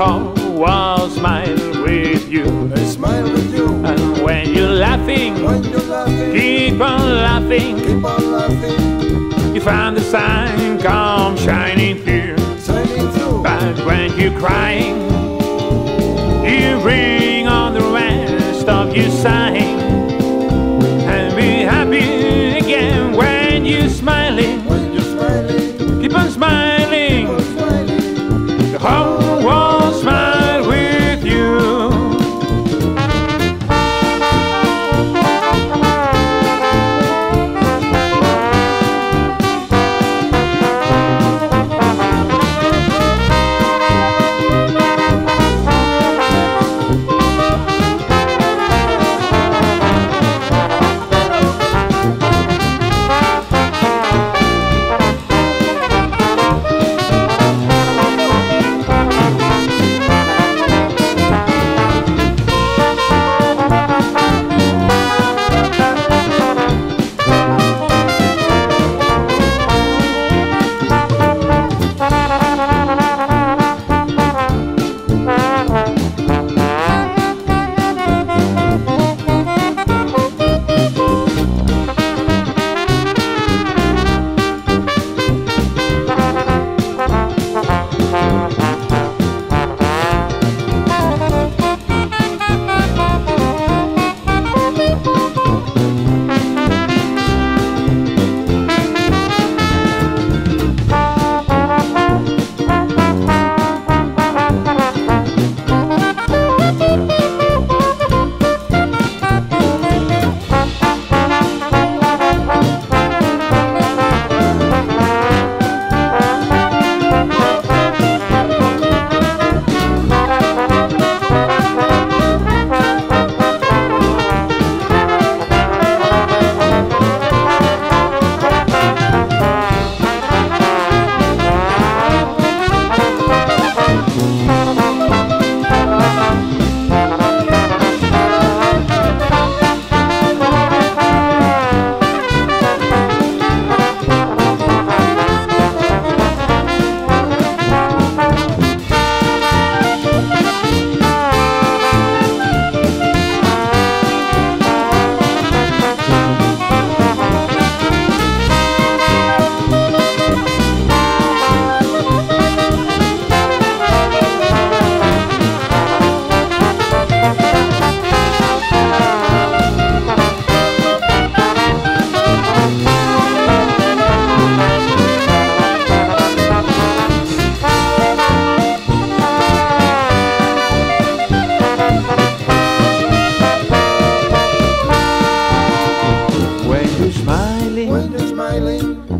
whole world smiles with you. They smile with you. And when you're laughing, keep on laughing. Keep on laughing. You find the sun come shining through. But when you're crying, you bring on the rest of your sighing. And be happy again when you're smiling. Keep on smiling. The whole world smiles with you.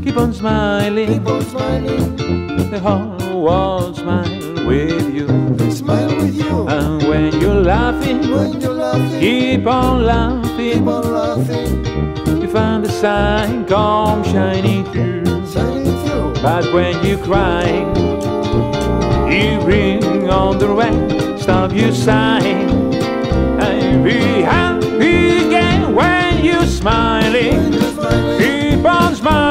Keep on smiling. Keep on smiling. The whole world smiles with you. They smile with you. And when you're laughing, keep on laughing. Keep on laughing. You find the sun come shining through. But when you're crying, you bring on the rain. Stop your sighing and be happy again when you're smiling. Keep on smiling.